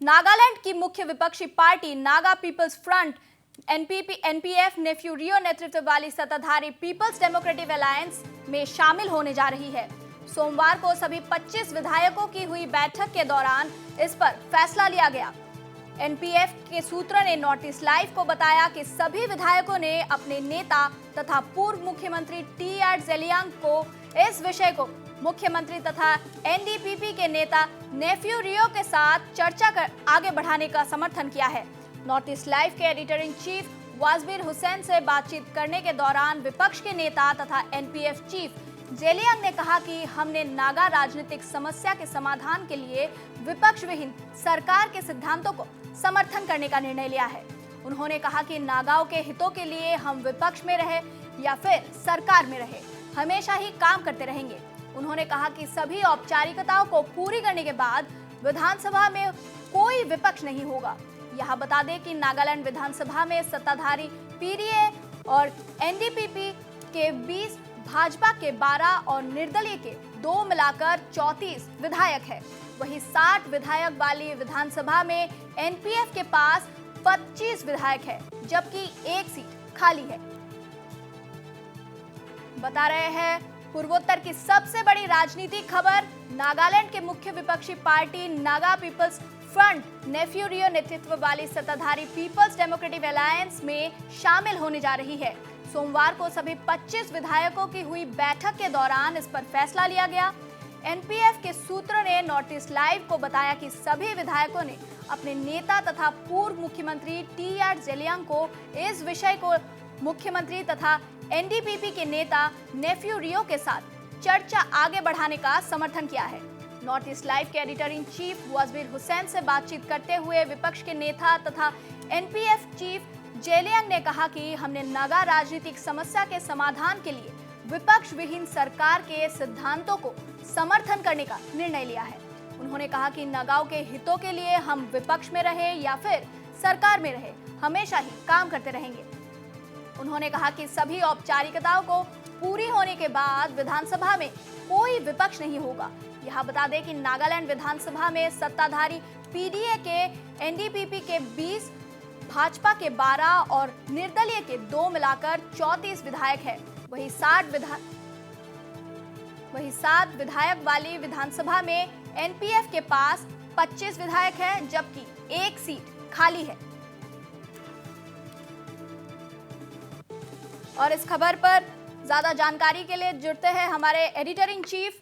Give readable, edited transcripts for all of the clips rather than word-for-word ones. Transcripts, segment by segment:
नागालैंड की मुख्य विपक्षी party Naga peoples Front NPF नेफ्यूरियो नेतृत्व वाली सत्ताधारी पीपल्स डेमोक्रेटिक अलायंस में शामिल होने जा रही है। सोमवार को सभी 25 विधायकों की हुई बैठक के दौरान इस पर फैसला लिया गया। एनपीएफ के सूत्र ने नॉर्थ ईस्ट लाइव को बताया कि सभी विधायकों ने अपने नेता तथा पूर्व मुख्यमंत्री टीआर जेलियांग को इस विषय को मुख्यमंत्री तथा एनडीपीपी के नेता नेफ्यू रियो के साथ चर्चा कर आगे बढ़ाने का समर्थन किया है। नॉर्थ ईस्ट लाइव के एडिटर इन चीफ वाजबीर हुसैन से बातचीत करने के दौरान विपक्ष के नेता तथा एनपीएफ चीफ जेलियांग ने कहा कि हमने नागा राजनीतिक समस्या के समाधान के लिए विपक्ष विहीन सरकार के सिद्धांतों को समर्थन करने का निर्णय लिया है। उन्होंने कहा कि नागाओं के हितों के लिए हम विपक्ष में रहे या फिर सरकार में रहे, हमेशा ही काम करते रहेंगे। उन्होंने कहा कि सभी औपचारिकताओं को पूरी करने के बाद विधानसभा में कोई विपक्ष नहीं होगा। यह बता दें कि नागालैंड विधानसभा में सत्ताधारी पीडीए और एनडीपीपी के 20, भाजपा के 12 और निर्दलीय के 2 मिलाकर 34 विधायक है। वहीं 60 विधायक वाली विधानसभा में एनपीएफ के पास 25 विधायक है, जबकि 1 सीट खाली है। बता रहे हैं पूर्वोत्तर की सबसे बड़ी राजनीतिक खबर। नागालैंड के मुख्य विपक्षी party Naga peoples front Neiphiu Rio नेतृत्व वाली सत्ताधारी पीपल्स डेमोक्रेटिक अलायंस में शामिल होने जा रही है। सोमवार को सभी 25 विधायकों की हुई बैठक के दौरान इस पर फैसला लिया गया। एनपीएफ के सूत्र ने नॉर्थ ईस्ट लाइव को बताया कि सभी विधायकों ने अपने नेता तथा पूर्व मुख्यमंत्री टीआर जेलियांग को इस विषय को मुख्यमंत्री तथा एनडीपीपी के नेता नेफ्यू रियो के साथ चर्चा आगे बढ़ाने का समर्थन किया है। नॉर्थ ईस्ट लाइव के एडिटर इन चीफ वाजबीर हुसैन से बातचीत करते हुए विपक्ष के नेता तथा एनपीएफ चीफ जेलियांग ने कहा कि हमने नागा राजनीतिक समस्या के समाधान के लिए विपक्ष विहीन सरकार के सिद्धांतों को समर्थन करने का निर्णय लिया है। उन्होंने कहा कि नागाओं के हितों के लिए हम विपक्ष में रहे या फिर सरकार में रहे, हमेशा ही काम करते रहेंगे। उन्होंने कहा कि सभी औपचारिकताओं को पूरी होने के बाद विधानसभा में कोई विपक्ष नहीं होगा। यह बता दें कि नागालैंड विधानसभा में सत्ताधारी पीडीए के एनडीपीपी के 20, भाजपा के 12 और निर्दलीय के 2 मिलाकर 34 विधायक है। वही 7 विधायक वाली विधानसभा में एनपीएफ के पास 25 विधायक है, जबकि 1 सीट खाली है। और इस खबर पर ज्यादा जानकारी के लिए जुड़ते हैं हमारे एडिटर इन चीफ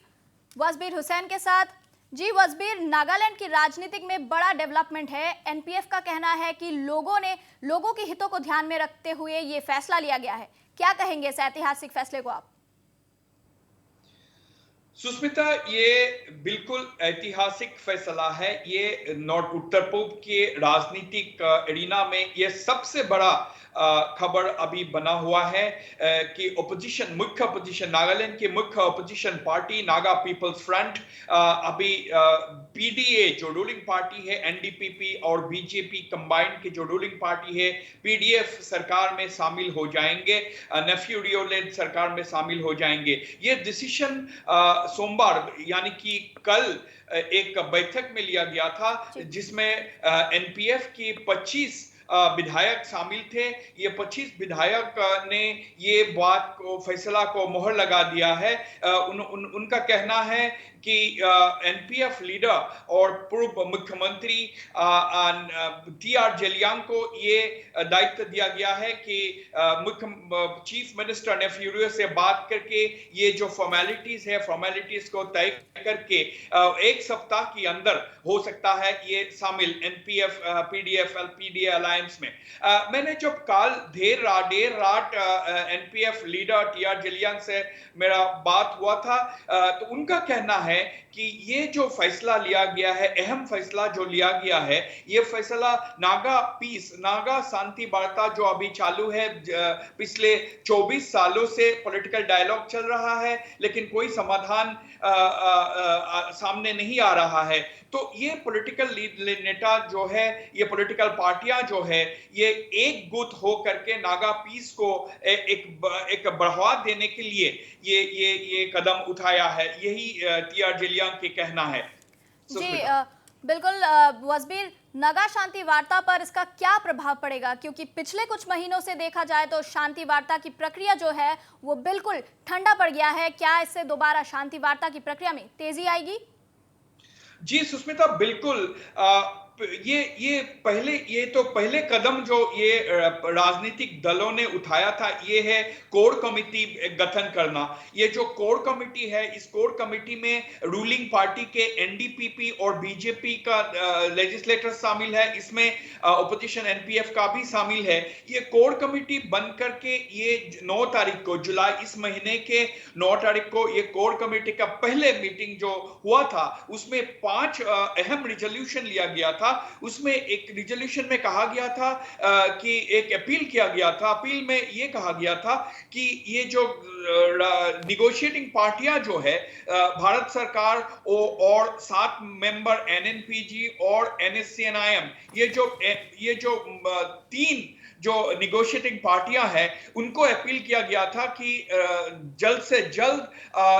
वाजबीर हुसैन के साथ। जी वाजबीर, नागालैंड की राजनीतिक में बड़ा डेवलपमेंट है। एनपीएफ का कहना है कि लोगों के हितों को ध्यान में रखते हुए ये फैसला लिया गया है। क्या कहेंगे इस ऐतिहासिक फैसले को आप? सुष्मिता, ये बिल्कुल ऐतिहासिक फैसला है। ये नॉर्थ उत्तर पूर्व के राजनीतिक एरिना में ये सबसे बड़ा खबर अभी बना हुआ है कि मुख्य अपोजिशन नागालैंड की मुख्य opposition party Naga peoples front अभी पीडीए जो रूलिंग पार्टी है, एनडीपीपी और बीजेपी कंबाइंड की जो रूलिंग पार्टी है, पीडीएफ सरकार में शामिल हो जाएंगे, नेफ्यू रियो लेड सरकार में शामिल हो जाएंगे। ये डिसीजन सोमवार यानी कि कल एक बैठक में लिया गया था, जिसमें एनपीएफ की 25 विधायक शामिल थे। ये 25 विधायक ने ये फैसला को मोहर लगा दिया है। उनका कहना है कि एनपीएफ लीडर और पूर्व मुख्यमंत्री टीआर जेलियांग को ये दायित्व दिया गया है कि चीफ मिनिस्टर नेफ्यू रियो से बात करके ये जो फॉर्मेलिटीज को तय करके 1 सप्ताह के अंदर हो सकता है ये शामिल एनपीएफ पीडीए अलायंस में। मैंने जब कल देर रात एनपीएफ लीडर टीआर जेलियांग से मेरा बात हुआ था, तो उनका कहना है कि ये जो फैसला लिया गया है, अहम फैसला जो लिया गया है, ये फैसला नागा शांति वार्ता जो अभी चालू है, पिछले 24 सालों से पॉलिटिकल डायलॉग चल रहा है, लेकिन कोई समाधान सामने नहीं आ रहा है। तो ये पॉलिटिकल नेता जो है, ये पॉलिटिकल पार्टियां जो है, ये एक गुट हो करके नागा पीस को एक बढ़ावा देने के लिए ये कदम उठाया है। यही टीआर जेलियांग के कहना है। जी बिल्कुल वसबीर, नागा शांति वार्ता पर इसका क्या प्रभाव पड़ेगा? क्योंकि पिछले कुछ महीनों से देखा जाए तो शांति वार्ता की प्रक्रिया जो है वो बिल्कुल ठंडा पड़ गया है। क्या इससे दोबारा शांति वार्ता की प्रक्रिया में तेजी आएगी? जी सुष्मिता, बिल्कुल। ये तो पहले कदम जो ये राजनीतिक दलों ने उठाया था, ये है कोर कमिटी गठन करना। ये जो कोर कमिटी है, इस कोर कमिटी में रूलिंग पार्टी के एनडीपीपी और बीजेपी का लेजिस्लेटर शामिल है, इसमें ओपोजिशन एनपीएफ का भी शामिल है। ये कोर कमिटी बन करके ये 9 तारीख को, जुलाई इस महीने के 9 तारीख को ये कोर कमेटी का पहले मीटिंग जो हुआ था, उसमें 5 अहम रिजोल्यूशन लिया गया था। उसमें एक रिजोल्यूशन में कहा गया था कि एक अपील किया गया था। अपील में ये कहा गया था कि ये जो निगोशिएटिंग पार्टियां जो है, भारत सरकार और 7 मेंबर एनएनपीजी और एनएससीएनआईएम, ये जो 3 जो निगोशिएटिंग पार्टियां हैं, उनको अपील किया गया था कि जल्द से जल्द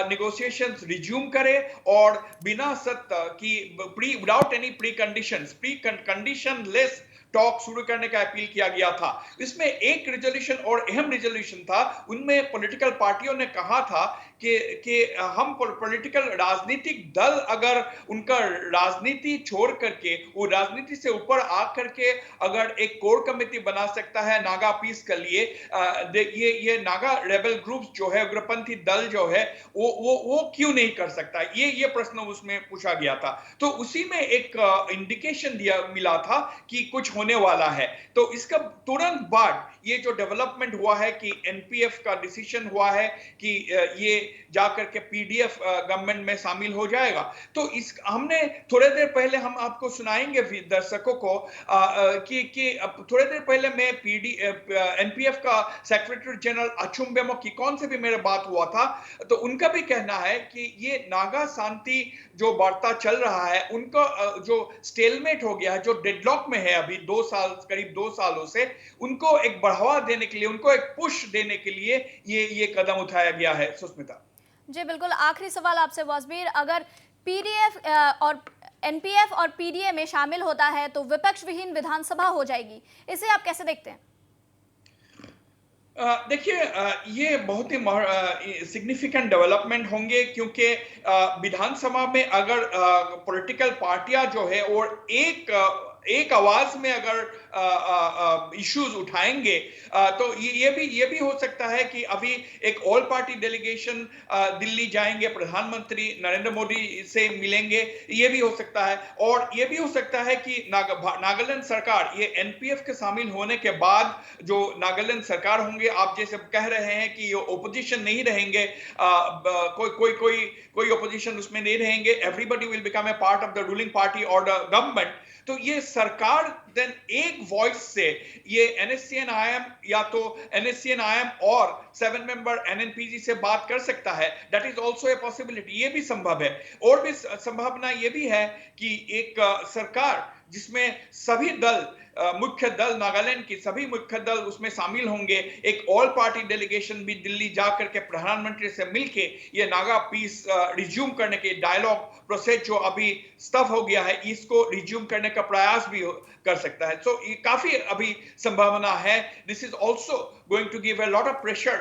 निगोशिएशंस रिज्यूम करे और बिना शर्त की without any pre condition less talk शुरू करने का अपील किया गया था। इसमें एक रिजोल्यूशन और अहम रिजोल्यूशन था, उनमें पॉलिटिकल पार्टियों ने कहा था कि हम पॉलिटिकल राजनीतिक दल अगर उनका राजनीति छोड़ करके, वो राजनीति से ऊपर आ करके अगर एक कोर कमेटी बना सकता है नागा पीस के लिए, ये नागा रेबल ग्रुप्स जो है, उग्रपंथी दल जो है, वो क्यों नहीं कर सकता? ये प्रश्न उसमें पूछा गया था। तो उसी में एक इंडिकेशन मिला था कि कुछ होने वाला है। तो इसका तुरंत बाद ये जो डेवलपमेंट हुआ है कि एनपीएफ का डिसीजन हुआ है कि ये जाकर के पीडीएफ गवर्नमेंट में शामिल हो जाएगा। तो हमने थोड़ी देर पहले, हम आपको सुनाएंगे दर्शकों को कि थोड़ी देर पहले मैं एनपीएफ का सेक्रेटरी जनरल अचुम बेमो किकोन से भी मेरा बात हुआ था। तो उनका भी कहना है कि ये नागा शांति जो वार्ता चल रहा है, उनका जो स्टेलमेट हो गया है, जो डेडलॉक में है अभी करीब 2 सालों से, उनको एक बढ़ावा देने के लिए, उनको एक पुश देने के लिए ये कदम उठाया गया है। सुष्मिता जी बिल्कुल, आखिरी सवाल आपसे वसबीर, अगर पीडीएफ और एनपीएफ और पीडीए में शामिल होता है तो विपक्ष विहीन विधानसभा हो जाएगी, इसे आप कैसे देखते हैं? देखिए, ये बहुत ही सिग्निफिकेंट डेवलपमेंट होंगे, क्योंकि विधानसभा में अगर पॉलिटिकल पार्टियां जो है और एक आवाज में अगर इश्यूज उठाएंगे, तो ये भी हो सकता है कि अभी एक ऑल पार्टी डेलीगेशन दिल्ली जाएंगे, प्रधानमंत्री नरेंद्र मोदी से मिलेंगे, ये भी हो सकता है। और ये भी हो सकता है कि नागालैंड सरकार, ये एनपीएफ के शामिल होने के बाद जो नागालैंड सरकार होंगे, आप जैसे कह रहे हैं कि ये ओपोजिशन नहीं रहेंगे, कोई ओपोजिशन उसमें नहीं रहेंगे, everybody will become a part of the ruling party और द गवर्नमेंट। तो ये सरकार देन एक वॉइस से ये एनएससीएनआईएम या तो एनएससीएनआईएम और 7 मेंबर एनएनपीजी से बात कर सकता है। That is also a possibility, ये भी संभव है। और भी संभावना ये भी है कि एक सरकार जिसमें सभी दल, मुख्य दल, नागालैंड की सभी मुख्य दल उसमें शामिल होंगे, एक ऑल पार्टी डेलीगेशन भी दिल्ली जाकर के प्रधानमंत्री से मिलके ये नागा पीस रिज्यूम करने के डायलॉग प्रोसेस जो अभी स्टफ हो गया है, इसको रिज्यूम करने का प्रयास भी कर सकता है। सो ये काफी अभी संभावना है। This is also going to give a lot of pressure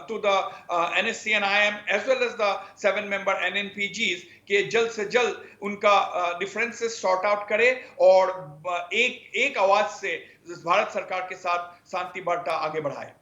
to the NSCNIM as well as the 7 member NNPGs कि जल्द से जल्द उनका डिफरेंसेस सॉर्ट आउट करे और एक आवाज से भारत सरकार के साथ शांति वार्ता आगे बढ़ाए।